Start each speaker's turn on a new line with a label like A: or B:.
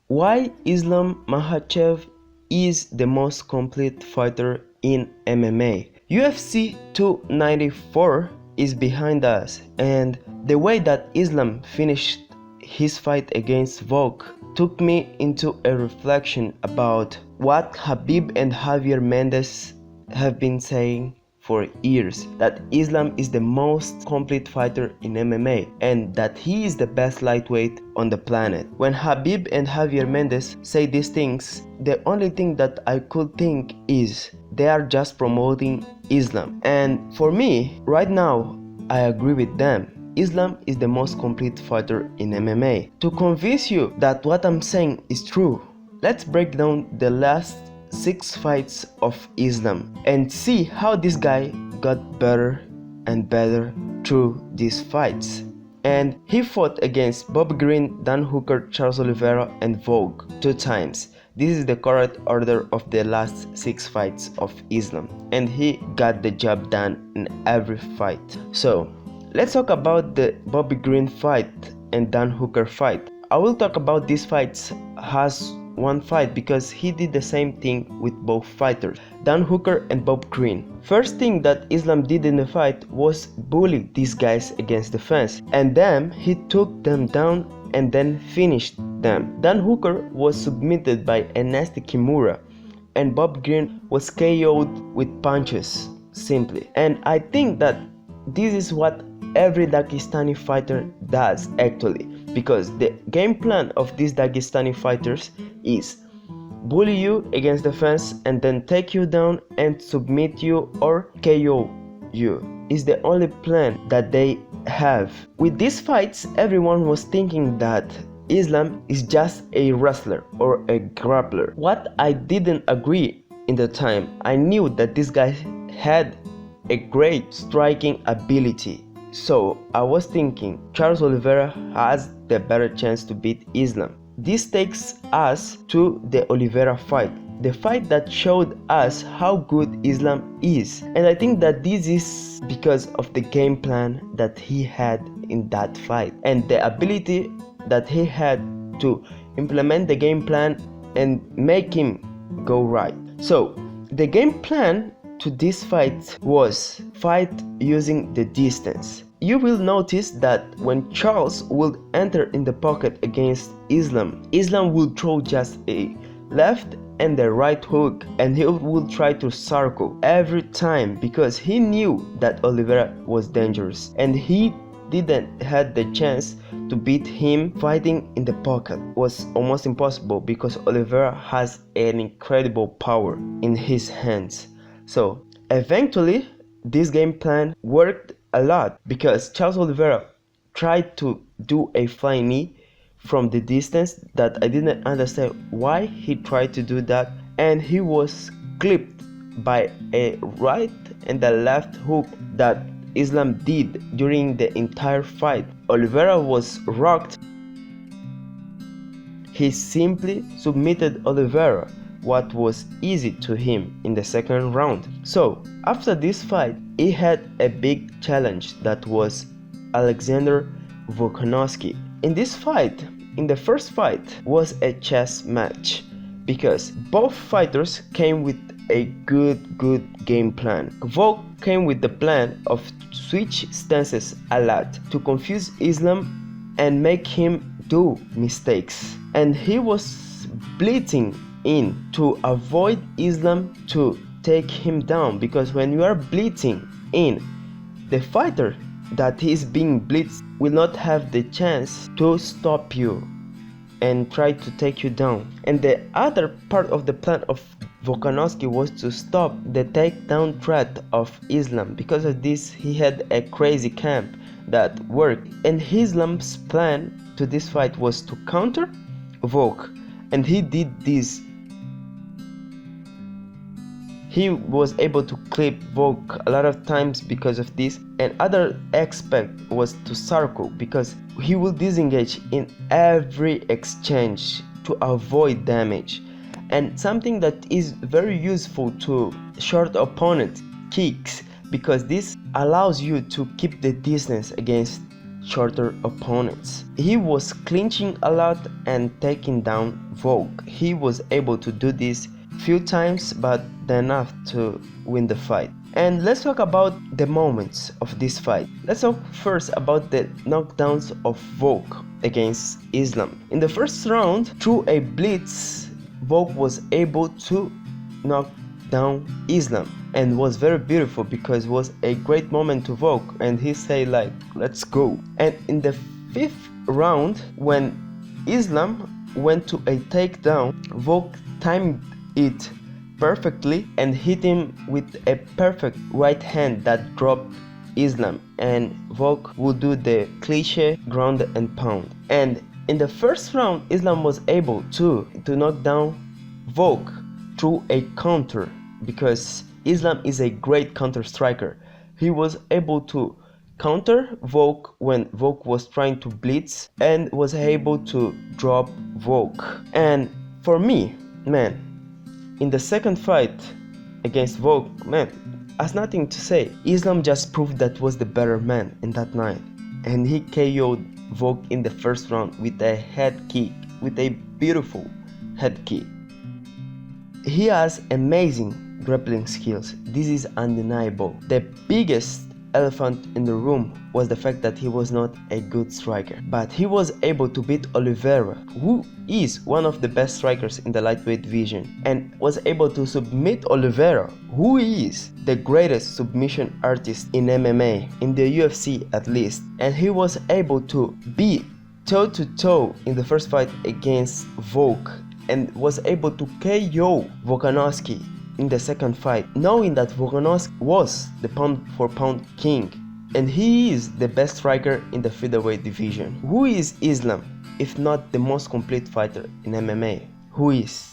A: Why Islam Makachev is the most complete fighter in MMA. UFC 294 is behind us, and the way that Islam finished his fight against Volk took me into a reflection about what Khabib and Javier Mendez have been saying for years, that Islam is the most complete fighter in MMA and that he is the best lightweight on the planet. When Khabib and Javier Mendez say these things, the only thing that I could think is they are just promoting Islam. And for me, right now, I agree with them. Islam is the most complete fighter in MMA. To convince you that what I'm saying is true, let's break down the last 6 fights of Islam and see how this guy got better and better through these fights. And he fought against Bob Green, Dan Hooker, Charles Oliveira, and Volk 2 times. This is the correct order of the last 6 fights of Islam, and he got the job done in every fight. So let's talk about the Bobby Green fight and Dan Hooker fight. I will talk about these fights as one fight because he did the same thing with both fighters, Dan Hooker and Bob Green. First thing that Islam did in the fight was bully these guys against the fence, and then he took them down and then finished them. Dan Hooker was submitted by a nasty Kimura, and Bob Green was KO'd with punches, simply. And I think that this is what every Dagestani fighter does actually, because the game plan of these Dagestani fighters is bully you against the fence and then take you down and submit you or KO you. Is the only plan that they have. With these fights, everyone was thinking that Islam is just a wrestler or a grappler. What I didn't agree in the time, I knew that this guy had a great striking ability. So I was thinking Charles Oliveira has the better chance to beat Islam. This takes us to the Oliveira fight, the fight that showed us how good Islam is. And I think that this is because of the game plan that he had in that fight and the ability that he had to implement the game plan and make him go right. So the game plan to this fight was fight using the distance. You will notice that when Charles will enter in the pocket against Islam, Islam will throw just a left and the right hook, and he will try to circle every time because he knew that Oliveira was dangerous and he didn't had the chance to beat him fighting in the pocket. It was almost impossible because Oliveira has an incredible power in his hands. So eventually this game plan worked a lot because Charles Oliveira tried to do a flying knee from the distance that I didn't understand why he tried to do that, and he was clipped by a right and a left hook that Islam did during the entire fight. Oliveira was rocked. He simply submitted Oliveira, what was easy to him in the second round. So after this fight, he had a big challenge that was Alexander Volkanovski. In this fight, in the first fight, was a chess match because both fighters came with a good game plan. Volk came with the plan of switch stances a lot to confuse Islam and make him do mistakes, and he was blitzing in to avoid Islam to take him down, because when you are blitzing in, the fighter that is being blitzed will not have the chance to stop you and try to take you down. And the other part of the plan of Volkanovski was to stop the takedown threat of Islam. Because of this, he had a crazy camp that worked, and Islam's plan to this fight was to counter Volk, and he did this. He was able to clip Volk a lot of times because of this, and other aspect was to circle because he will disengage in every exchange to avoid damage. And something that is very useful to short opponent kicks, because this allows you to keep the distance against shorter opponents. He was clinching a lot and taking down Volk. He was able to do this few times, but enough to win the fight. And let's talk about the moments of this fight. Let's talk first about the knockdowns of Volk against Islam. In the first round, through a blitz, Volk was able to knock down Islam, and was very beautiful because it was a great moment to Volk, and he said like, let's go. And in the fifth round, when Islam went to a takedown, Volk timed it perfectly and hit him with a perfect right hand that dropped Islam, and Volk would do the cliche ground and pound. And in the first round, Islam was able to knock down Volk through a counter, because Islam is a great counter striker. He was able to counter Volk when Volk was trying to blitz, and was able to drop Volk. And for me, man, in the second fight against Volk, man, has nothing to say. Islam just proved that was the better man in that night, and he KO'd Volk in the first round with a head kick, with a beautiful head kick. He has amazing grappling skills. This is undeniable. The biggest elephant in the room was the fact that he was not a good striker, but he was able to beat Oliveira, who is one of the best strikers in the lightweight division, and was able to submit Oliveira, who is the greatest submission artist in MMA, in the UFC at least. And he was able to be toe to toe in the first fight against Volk, and was able to KO Volkanovski in the second fight, knowing that Volkanovski was the pound for pound king, and he is the best striker in the featherweight division. Who is Islam if not the most complete fighter in MMA? Who is?